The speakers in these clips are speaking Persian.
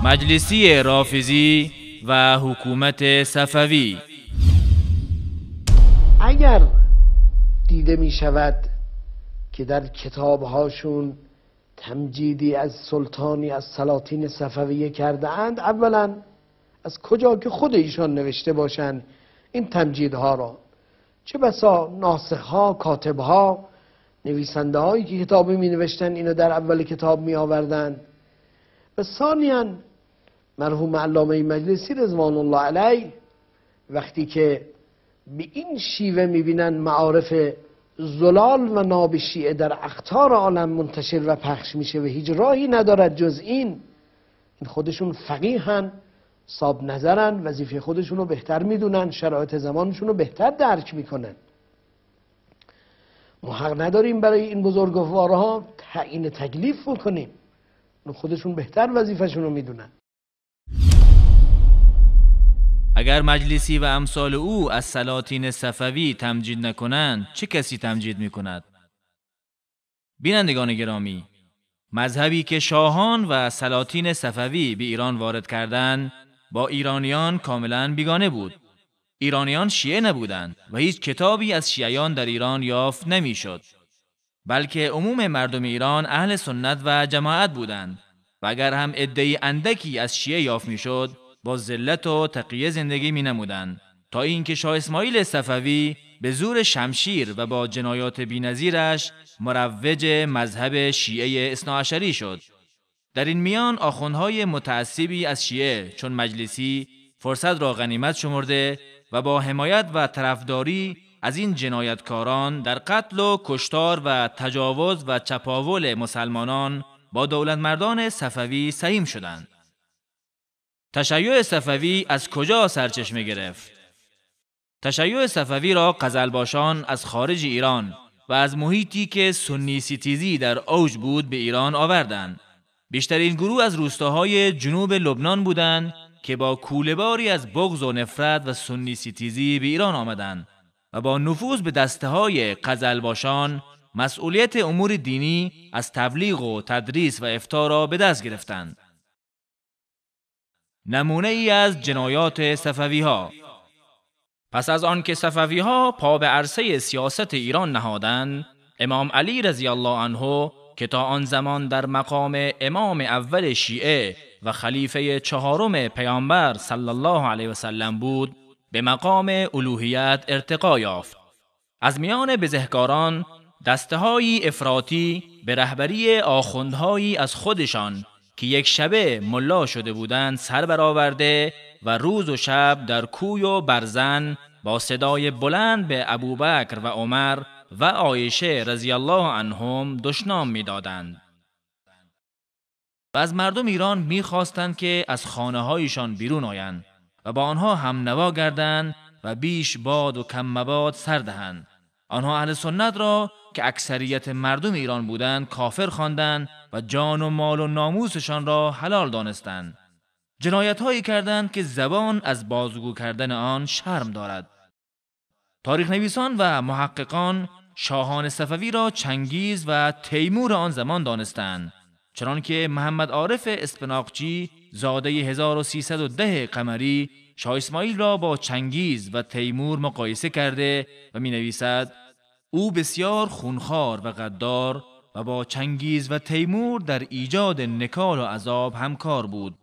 مجلسی رافضی و حکومت صفوی. اگر دیده می شود که در کتابهاشون تمجیدی از سلطانی از سلاطین صفویه کرده اند، اولا از کجا که خود ایشان نوشته باشند این تمجیدها را، چه بسا ناسخها، کاتبها، نویسنده هایی که کتابی می نوشتن اینو در اول کتاب می آوردن. و ثانیاً مرحوم علامه مجلسی رضوان الله علیه وقتی که به این شیوه می بینن معارف زلال و ناب شیعه در اقطار عالم منتشر و پخش میشه و هیچ راهی ندارد جز این خودشون فقیهن، صاحب نظرن، وظیفه خودشون رو بهتر میدونن، شرایط زمانشون رو بهتر درک میکنن. ما حق نداریم برای این بزرگوارها تعیین تکلیف بکنیم، خودشون بهتر وظیفهشون رو میدونن. اگر مجلسی و امثال او از سلاطین صفوی تمجید نکنند، چه کسی تمجید میکند؟ بینندگان گرامی، مذهبی که شاهان و سلاطین صفوی به ایران وارد کردند با ایرانیان کاملا بیگانه بود. ایرانیان شیعه نبودند و هیچ کتابی از شیعیان در ایران یافت نمیشد، بلکه عموم مردم ایران اهل سنت و جماعت بودند و اگر هم عده‌ای اندکی از شیعه یافت میشد با ذلت و تقیه زندگی می نمودند، تا اینکه شاه اسماعیل صفوی به زور شمشیر و با جنایات بی‌نظیرش مروج مذهب شیعه اثناعشری شد. در این میان آخوندهای متعصبی از شیعه چون مجلسی فرصت را غنیمت شمرده و با حمایت و طرفداری از این جنایتکاران در قتل و کشتار و تجاوز و چپاول مسلمانان با دولتمردان صفوی سهیم شدند. تشیع صفوی از کجا سرچشمه گرفت؟ تشیع صفوی را قزلباشان از خارج ایران و از محیطی که سنی ستیزی در اوج بود به ایران آوردند. بیشترین گروه از روستاهای جنوب لبنان بودند که با کوله‌باری از بغض و نفرت و سنی ستیزی به ایران آمدند و با نفوذ به دسته‌های قزلباشان مسئولیت امور دینی از تبلیغ و تدریس و افتاء را به دست گرفتند. نمونه ای از جنایات صفوی ها. پس از آن که صفوی ها پا به عرصه سیاست ایران نهادند، امام علی رضی الله عنه که تا آن زمان در مقام امام اول شیعه و خلیفه چهارم پیامبر صلی الله علیه و سلم بود، به مقام الوهیت ارتقا یافت. از میان بزهکاران دسته‌های افراطی به رهبری آخوندهایی از خودشان که یک شبه ملا شده بودند سر برآورده و روز و شب در کوی و برزن با صدای بلند به ابوبکر و عمر و عایشه رضی الله عنهم دشنام می‌دادند و از مردم ایران می‌خواستند که از خانه‌هایشان بیرون آیند و با آنها هم نوا گردند و بیش باد و کم مباد سر دهند. آنها اهل سنت را که اکثریت مردم ایران بودند کافر خواندند و جان و مال و ناموسشان را حلال دانستند. جنایت‌هایی کردند که زبان از بازگو کردن آن شرم دارد. تاریخ نویسان و محققان شاهان صفوی را چنگیز و تیمور آن زمان دانستند، چنانکه محمد عارف اسپناقچی زاده 1310 قمری شاه اسماعیل را با چنگیز و تیمور مقایسه کرده و می نویسد: او بسیار خونخوار و غدار و با چنگیز و تیمور در ایجاد نکال و عذاب همکار بود.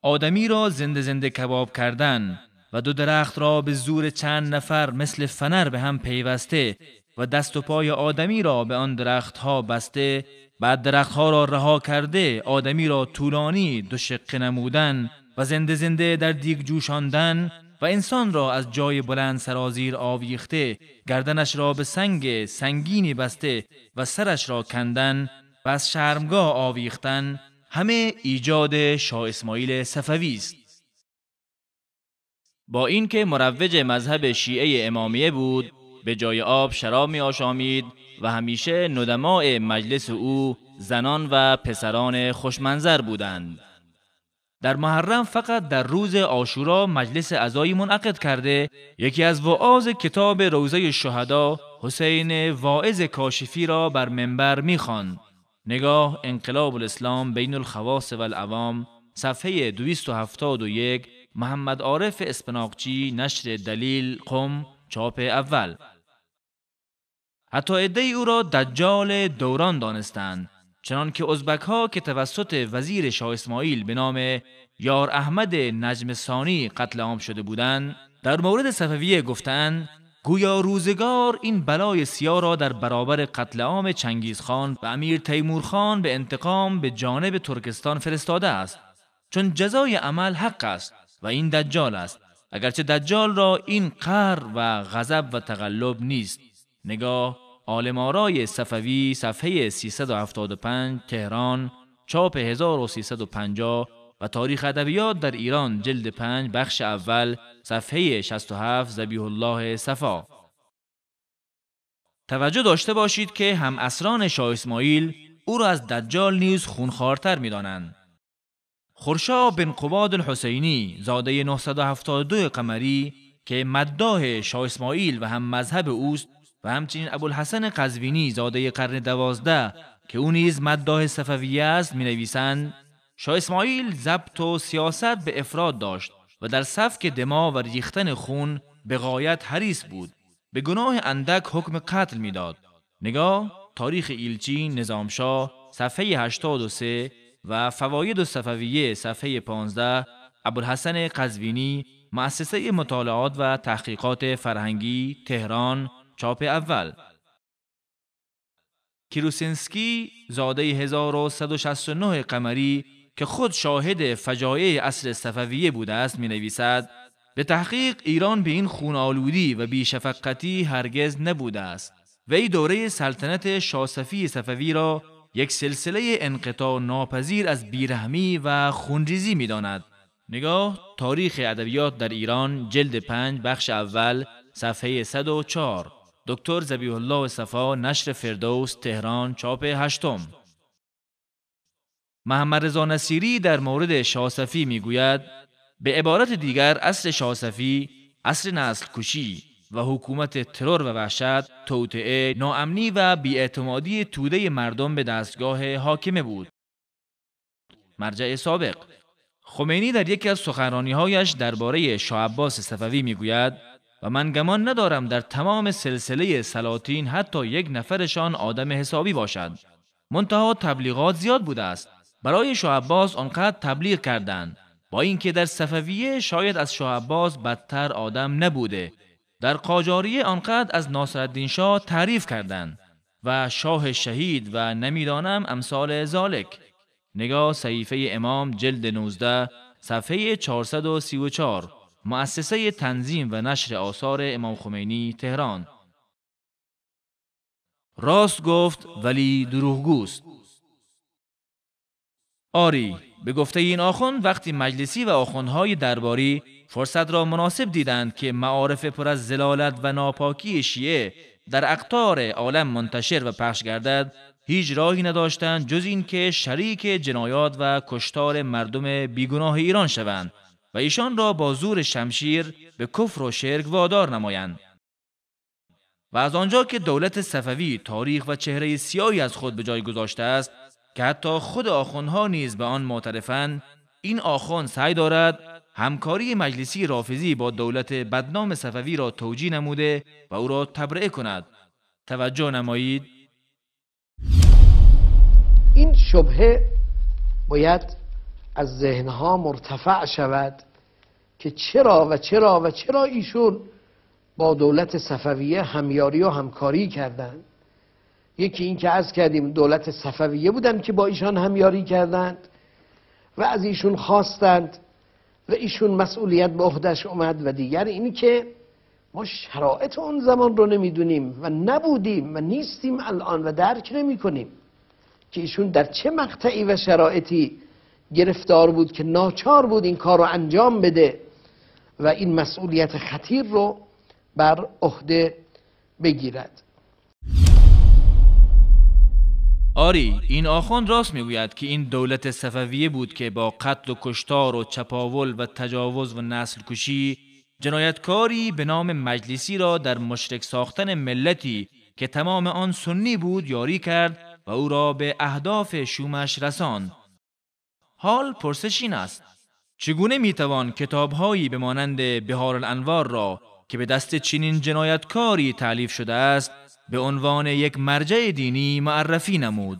آدمی را زنده زنده کباب کردن و دو درخت را به زور چند نفر مثل فنر به هم پیوسته و دست و پای آدمی را به آن درختها بسته، بعد درختها را رها کرده آدمی را طولانی دو شقه نمودن و زنده زنده در دیگ جوشاندن و انسان را از جای بلند سرازیر آویخته، گردنش را به سنگ سنگینی بسته و سرش را کندن و از شرمگاه آویختن، همه ایجاد شاه اسماعیل صفوی است. با اینکه مروج مذهب شیعه امامیه بود، به جای آب شراب می آشامید و همیشه ندماء مجلس او زنان و پسران خوشمنظر بودند. در محرم فقط در روز عاشورا مجلس عزایی منعقد کرده، یکی از وعاظ کتاب روضه الشهدا حسین واعظ کاشفی را بر منبر می‌خواند: نگاه انقلاب الاسلام بین الخواص و العوام صفحه 271 محمد عارف اسپناقچی نشر دلیل قم چاپ اول. حتی عده‌ای او را دجال دوران دانستند، چنان که ازبک ها که توسط وزیر شاه اسماعیل به نام یار احمد نجم ثانی قتل عام شده بودند در مورد صفویه گفتند گویا روزگار این بلای سیاه را در برابر قتل عام چنگیزخان و امیر تیمورخان به انتقام به جانب ترکستان فرستاده است، چون جزای عمل حق است و این دجال است، اگرچه دجال را این قهر و غضب و تقلب نیست. نگاه عالم آرای صفوی صفحه 375 تهران چاپ 1350 و تاریخ ادبیات در ایران جلد 5 بخش اول صفحه 67 ذبیح الله صفا. توجه داشته باشید که هم عصران شاه اسماعیل او را از دجال نیز خونخوارتر می‌دانند. خورشاه بن قباد الحسینی زاده 972 قمری که مداح شاه اسماعیل و هم مذهب اوست و همچنین ابوالحسن قزوینی زاده قرن 12 که او نیز مداح صفویه است می‌نویسند شاه اسماعیل ضبط و سیاست به افراد داشت و در سفک دماء و ریختن خون به غایت حریص بود. به گناه اندک حکم قتل میداد. نگاه تاریخ ایلچی نظامشاه صفحه 83 و فواید الصفویه صفحه 15 ابوالحسن قزوینی مؤسسه مطالعات و تحقیقات فرهنگی تهران چاپ اول. کیروسینسکی زاده 1169 قمری که خود شاهد فجایع عصر صفویه بوده است می‌نویسد به تحقیق ایران به این خون‌آلودی و بی‌شفقتی هرگز نبوده است. وی دوره سلطنت شاه صفی صفوی را یک سلسله انقطاع ناپذیر از بیرحمی و خونریزی می‌داند. نگاه تاریخ ادبیات در ایران جلد 5 بخش اول صفحه 104 دکتر ذبیح الله صفا نشر فردوس تهران چاپ هشتم. محمد رضا نصیری در مورد شاه صفی میگوید به عبارت دیگر عصر شاه صفی عصر نسل کشی و حکومت ترور و وحشت، توطئه، ناامنی و بی‌اعتمادی توده مردم به دستگاه حاکمه بود. مرجع سابق. خمینی در یکی از سخنرانی‌هایش درباره شاه عباس صفوی میگوید و من گمان ندارم در تمام سلسله سلاطین حتی یک نفرشان آدم حسابی باشد. منتها تبلیغات زیاد بوده است. برای شاه عباس آنقدر تبلیغ کردند، با اینکه در صفویه شاید از شاه عباس بدتر آدم نبوده. در قاجاریه آنقدر از ناصرالدین شاه تعریف کردند و شاه شهید و نمیدانم امثال ذالک. نگاه صحیفه امام جلد 19 صفحه 434 مؤسسه تنظیم و نشر آثار امام خمینی تهران. راست گفت ولی دروغگوست. آری، به گفته این آخوند وقتی مجلسی و آخوندهای درباری فرصت را مناسب دیدند که معارف پر از ضلالت و ناپاکی شیعه در اقطار عالم منتشر و پخش گردد، هیچ راهی نداشتند جز این که شریک جنایات و کشتار مردم بیگناه ایران شوند و ایشان را با زور شمشیر به کفر و شرک وادار نمایند. و از آنجا که دولت صفوی تاریخ و چهره سیاهی از خود به جای گذاشته است که حتی خود آخوندها نیز به آن معترفند، این آخوند سعی دارد همکاری مجلسی رافضی با دولت بدنام صفوی را توجیه نموده و او را تبرئه کند. توجه نمایید. این شبهه باید از ذهنها مرتفع شود که چرا ایشون با دولت صفویه همیاری و همکاری کردند. یکی این که عرض کردیم دولت صفویه بودن که با ایشان همیاری کردند و از ایشون خواستند و ایشون مسئولیت به عهده‌اش اومد، و دیگر اینی که ما شرایط اون زمان رو نمیدونیم و نبودیم و نیستیم الان و درک نمی کنیم که ایشون در چه مقطعی و شرایطی گرفتار بود که ناچار بود این کار رو انجام بده و این مسئولیت خطیر رو بر عهده بگیرد. آری، این آخوند راست میگوید که این دولت صفویه بود که با قتل و کشتار و چپاول و تجاوز و نسل کشی جنایتکاری به نام مجلسی را در مشرک ساختن ملتی که تمام آن سنی بود یاری کرد و او را به اهداف شومش رساند. حال پرسش این است: چگونه میتوان کتاب‌هایی بمانند بهار الانوار را که به دست چنین جنایتکاری تألیف شده است به عنوان یک مرجع دینی معرفی نمود؟